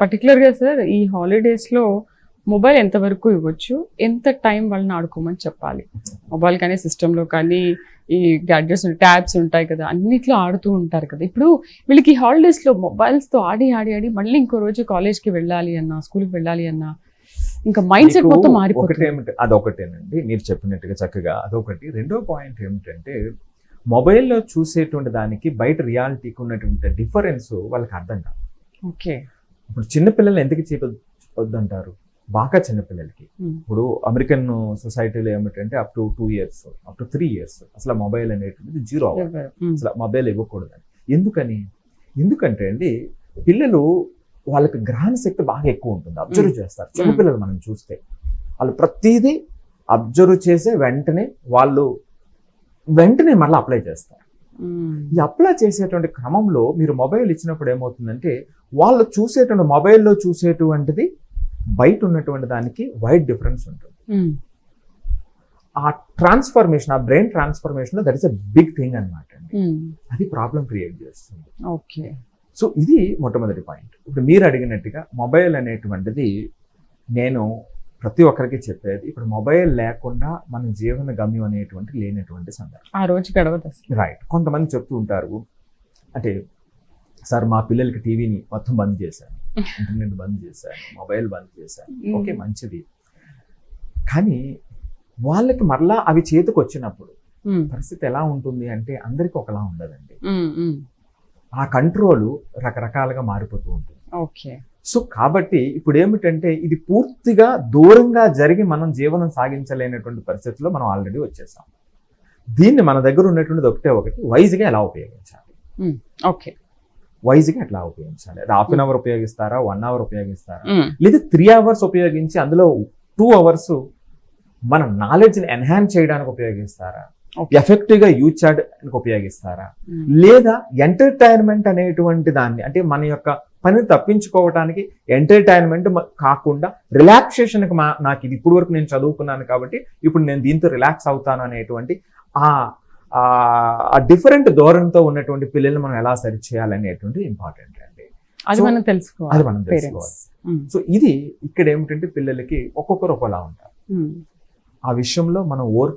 Particular గా sir ఈ holidays లో మొబైల్ ఎంత వరకు ఇవ్వచ్చు, ఎంత టైం వాళ్ళని ఆడుకోమని చెప్పాలి? మొబైల్ కానీ సిస్టంలో కానీ ఈ గ్యాడ్జెట్స్ ట్యాబ్స్ ఉంటాయి కదా, అన్నిట్లో ఆడుతూ ఉంటారు కదా. ఇప్పుడు వీళ్ళకి హాలిడేస్ లో మొబైల్స్ తో ఆడి ఆడి ఆడి మళ్ళీ ఇంకో రోజు కాలేజ్కి వెళ్ళాలి అన్నా, స్కూల్కి వెళ్ళాలి అన్నా, ఇంకా మైండ్ సెట్ మొత్తం మారిపోతుంది. అదొకటేనండి మీరు చెప్పినట్టుగా చక్కగా. అదొకటి. రెండో పాయింట్ ఏమిటంటే మొబైల్లో చూసేటువంటి దానికి బయట రియాలిటీకి ఉన్నటువంటి డిఫరెన్స్ వాళ్ళకి అర్థం కాదు. ఓకే. ఇప్పుడు చిన్నపిల్లలు ఎందుకు చెప్పొద్దంటారు? బాగా చిన్నపిల్లలకి ఇప్పుడు అమెరికన్ సొసైటీలో ఏమిటంటే up to 2 years, up to 3 years అసలు మొబైల్ అనేటువంటిది 0 అవ్వాలి. అసలు మొబైల్ ఇవ్వకూడదని. ఎందుకంటే అండి పిల్లలు వాళ్ళకి గ్రహణ శక్తి బాగా ఎక్కువ ఉంటుంది, అబ్జర్వ్ చేస్తారు. చిన్నపిల్లలు మనం చూస్తే వాళ్ళు ప్రతిదీ అబ్జర్వ్ చేసే వెంటనే మళ్ళీ అప్లై చేస్తారు. ఈ అప్లై చేసేటువంటి క్రమంలో మీరు మొబైల్ ఇచ్చినప్పుడు ఏమవుతుందంటే వాళ్ళు చూసేటువంటి మొబైల్లో చూసేటువంటిది బయట ఉన్నటువంటి దానికి వైడ్ డిఫరెన్స్ ఉంటుంది. ఆ ట్రాన్స్ఫర్మేషన్, ఆ brain transformation that is a big thing అనమాట. అది ప్రాబ్లం క్రియేట్ చేస్తుంది. ఓకే. సో ఇది మొట్టమొదటి పాయింట్. ఇప్పుడు మీరు అడిగినట్టుగా మొబైల్ అనేటువంటిది నేను ప్రతి ఒక్కరికి చెప్పేది, ఇప్పుడు మొబైల్ లేకుండా మన జీవన గమ్యం అనేటువంటి లేనటువంటి సందర్భం. ఆ రోజు గడవదు. రైట్. కొంతమంది చెప్తూ ఉంటారు, అంటే సార్ మా పిల్లలకి టీవీని మొత్తం బంద్ చేశాను, ఇంటర్నెట్ బంద్ చేశాను, మొబైల్ బంద్ చేశాను. ఓకే, మంచిది. కానీ వాళ్ళకి మరలా అవి చేతికి వచ్చినప్పుడు పరిస్థితి ఎలా ఉంటుంది అంటే అందరికీ ఒకలా ఉండదండి. ఆ కంట్రోల్ రకరకాలుగా మారిపోతూ ఉంటుంది. ఓకే. సో కాబట్టి ఇప్పుడు ఏమిటంటే ఇది పూర్తిగా దూరంగా జరిగి మనం జీవనం సాగించలేనటువంటి పరిస్థితుల్లో మనం ఆల్రెడీ వచ్చేసాం. దీన్ని మన దగ్గర ఉన్నటువంటిది ఒకటి వైజ్గా ఎలా ఉపయోగించాలి. ఓకే. వైజ్గా ఎట్లా ఉపయోగించాలి? అది 1/2 hour ఉపయోగిస్తారా, 1 hour ఉపయోగిస్తారా, లేదా 3 hours ఉపయోగించి అందులో 2 hours మన నాలెడ్జ్ని ఎన్హాన్స్ చేయడానికి ఉపయోగిస్తారా, ఎఫెక్టివ్గా యూజ్ చేయడానికి ఉపయోగిస్తారా, లేదా ఎంటర్టైన్మెంట్ అనేటువంటి దాన్ని, అంటే మన యొక్క పనిని తప్పించుకోవడానికి ఎంటర్టైన్మెంట్ కాకుండా రిలాక్సేషన్కి నాకు ఇది ఇప్పుడు వరకు నేను చదువుకున్నాను కాబట్టి ఇప్పుడు నేను దీంతో రిలాక్స్ అవుతాను అనేటువంటి ఆ డిఫరెంట్ ధోరణితో ఉన్నటువంటి పిల్లల్ని మనం ఎలా సరి చేయాలనేటువంటి ఇంపార్టెంట్ అండి. అది మనం తెలుసుకోవాలి. సో ఇది ఇక్కడ ఏమిటంటే పిల్లలకి ఒక్కొక్కరు ఒకలా ఉంటారు. ఆ విషయంలో మనం